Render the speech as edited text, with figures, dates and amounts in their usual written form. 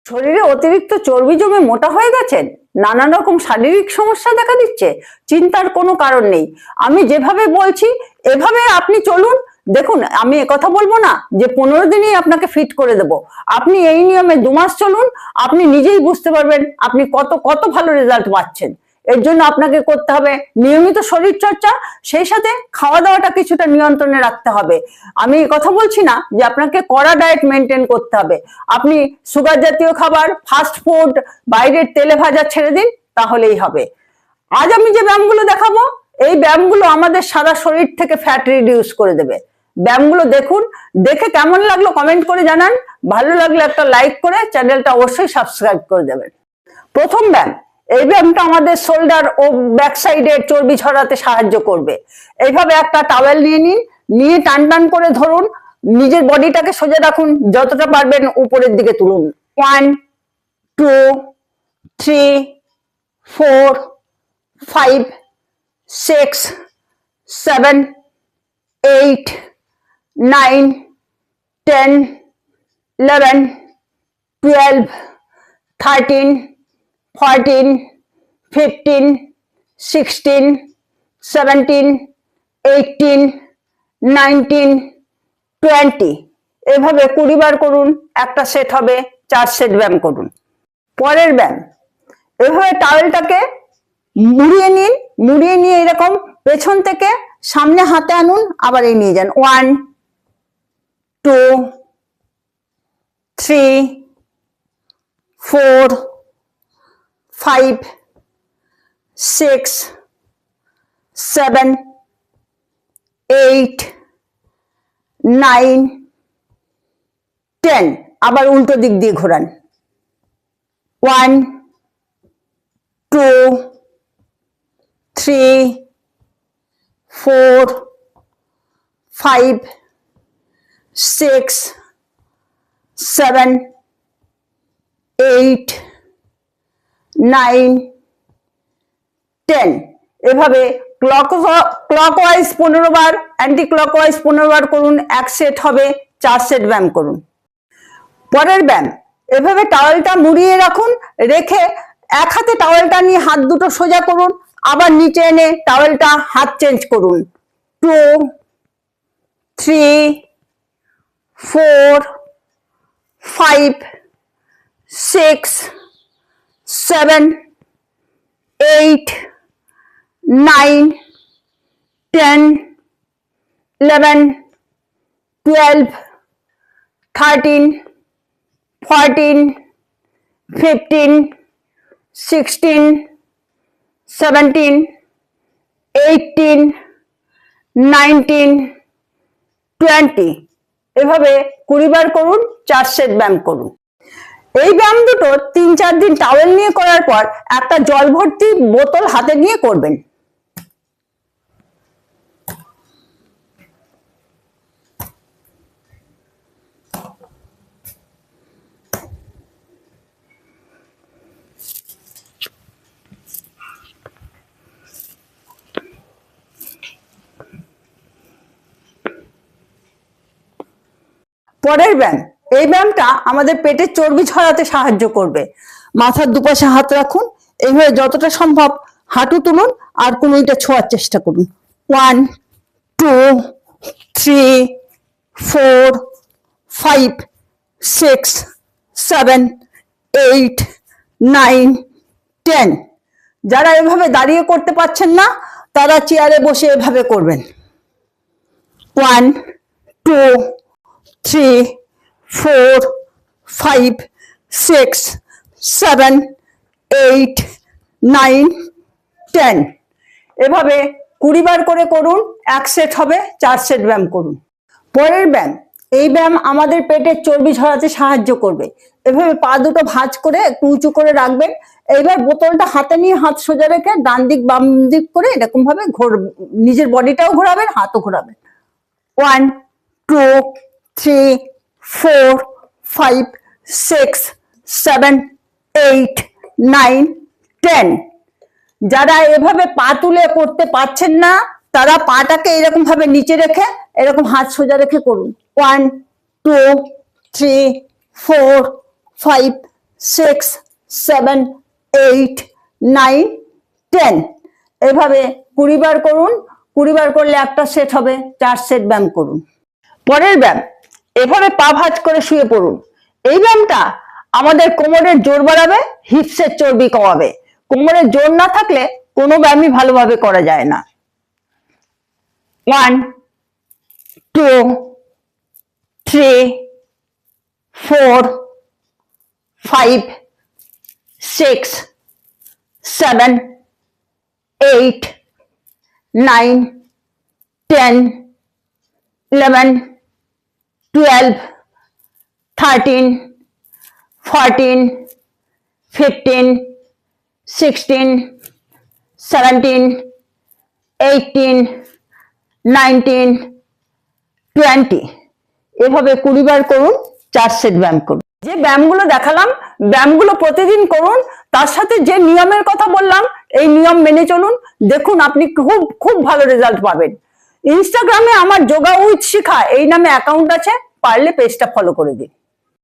শরীরে অতিরিক্ত চর্বি জমে মোটা হয়ে গেছেন, নানান রকম শারীরিক সমস্যা দেখা দিচ্ছে, চিন্তার কোনো কারণ নেই। আমি যেভাবে বলছি এভাবে আপনি চলুন। দেখুন, আমি একথা বলবো না যে 15 দিনেই আপনাকে ফিট করে দেব। আপনি এই নিয়মে 2 মাস চলুন, আপনি নিজেই বুঝতে পারবেন আপনি কত কত ভালো রেজাল্ট পাচ্ছেন। এর জন্য আপনাকে করতে হবে নিয়মিত শরীর চর্চা, সেই সাথে খাওয়া দাওয়াটা কিছুটা নিয়ন্ত্রণে রাখতে হবে। আমি কথা বলছি না যে আপনাকে কড়া ডায়েট মেনটেন করতে হবে। আপনি সুগার জাতীয় খাবার, ফাস্ট ফুড, বাইরের তেলে ভাজা ছেড়ে দিন, তাহলেই হবে। আজ আমি যে ব্যায়ামগুলো দেখাবো, এই ব্যায়ামগুলো আমাদের সারা শরীর থেকে ফ্যাট রিডিউস করে দেবে। ব্যায়ামগুলো দেখুন, দেখে কেমন লাগলো কমেন্ট করে জানান। ভালো লাগলে একটা লাইক করে চ্যানেলটা অবশ্যই সাবস্ক্রাইব করে দেবেন। প্রথম ব্যায়াম, এই ব্যায়ামটা আমাদের শোল্ডার ও ব্যাক সাইডের চর্বি ঝরাতে সাহায্য করবে। এইভাবে একটা টাওয়েল নিয়ে নিন, নিয়ে টান টান করে ধরুন, নিজের বডিটাকে সোজা রাখুন, যতটা পারবেন উপরের দিকে তুলুন। 1 2 3 4 5 6 7 8 9 10 11 12 13 14 15 16 17 18 19 20। এভাবে 20 বার করুন। একটা সেট হবে, 4 সেট ব্যায়াম করুন। পরের ব্যায়াম, এভাবে টাওয়েলটাকে মুড়িয়ে নিন, মুড়িয়ে নিয়ে এরকম পেছন থেকে সামনে হাতে আনুন, আবার এই নিয়ে যান। 1 2 3 4 5 6 7 8 9 10। আবার উল্টো দিক দিয়ে ঘোরান। 1 2 3 4 5 6 7 8 9 10। এভাবে ক্লকওয়াইজ 15 বার, অ্যান্টি ক্লকওয়াইজ 15 বার করুন। এক সেট হবে, 4 সেট ব্যায়াম করুন। পরের ব্যায়াম, এভাবে টাওয়েলটা মুড়িয়ে রাখুন, রেখে এক হাতে টাওয়েলটা নিয়ে হাত দুটো সোজা করুন, আবার নিচে এনে টাওয়েলটা হাত চেঞ্জ করুন। 2 3 4 5 6 7 8 9 10 11 12 13 14 15 16 17 18 19 20। এভাবে 20 বার করুন, 4 সেট ব্যায়াম করুন। এই ব্যায়াম দুটো 3-4 দিন টাওয়েল নিয়ে করার পর একটা জল ভর্তি বোতল হাতে নিয়ে করবেন। পরের ব্যায়াম, এই ব্যায়ামটা আমাদের পেটের চর্বি ঝরাতে সাহায্য করবে। মাথার দুপাশে হাত রাখুন, এইভাবে যতটা সম্ভব হাঁটু তুলুন আর কনুইটা ছোঁয়ার চেষ্টা করুন। 1 2 3 4 5 6 7 8 9 10। যারা এভাবে দাঁড়িয়ে করতে পারছেন না, তারা চেয়ারে বসে এভাবে করবেন। 1 2 3 4 5 6 7 8 9 10। এভাবে 20 বার করে করুন। এক সেট হবে, 4 সেট ব্যায়াম করুন। পরের ব্যায়াম, এই ব্যায়াম আমাদের পেটের চর্বি ঝরাতে সাহায্য করবে। এভাবে পা দুটো ভাঁজ করে একটু উঁচু করে রাখবেন। এইবার বোতলটা হাতে নিয়ে হাত সোজা রেখে ডান দিক বাম দিক করে এরকম ভাবে নিজের বডিটাও ঘোরাবেন, হাতও ঘোরাবেন। 1 2 3 4 5 6 7 8 9 10। যারা এভাবে পা তুলে করতে পারছেন না, তারা পাটাকে এরকম ভাবে নিচে রেখে এরকম হাত সোজা রেখে করুন। 1 2 3 4 5 6 7 8 9 10 এভাবে 20 বার করুন। 20 বার করলে একটা সেট হবে, 4 সেট ব্যায়াম করুন। পরের ব্যায়াম, এভাবে পা ভাঁজ করে শুয়ে পড়ুন। এই ব্যায়ামটা আমাদের কোমরের জোর বাড়াবে, হিপসের চর্বি কমাবে। কোমরের জোর না থাকলে কোনো ব্যায়ামই ভালোভাবে করা যায় না। 1 2 3 4 5 6 7 8 9 10 11 12 13 14 15 16 17 18 19 20 এভাবে 20 বার করুন, 4 সেট ব্যায়াম করুন। যে ব্যায়ামগুলো দেখালাম, ব্যায়ামগুলো প্রতিদিন করুন। তার সাথে যে নিয়মের কথা বললাম, এই নিয়ম মেনে চলুন। দেখুন আপনি খুব খুব ভালো রেজাল্ট পাবেন। ইনস্টাগ্রামে আমার যোগা উইথ শিখা এই নামে অ্যাকাউন্ট আছে, পারলে পেজটা ফলো করে দিন।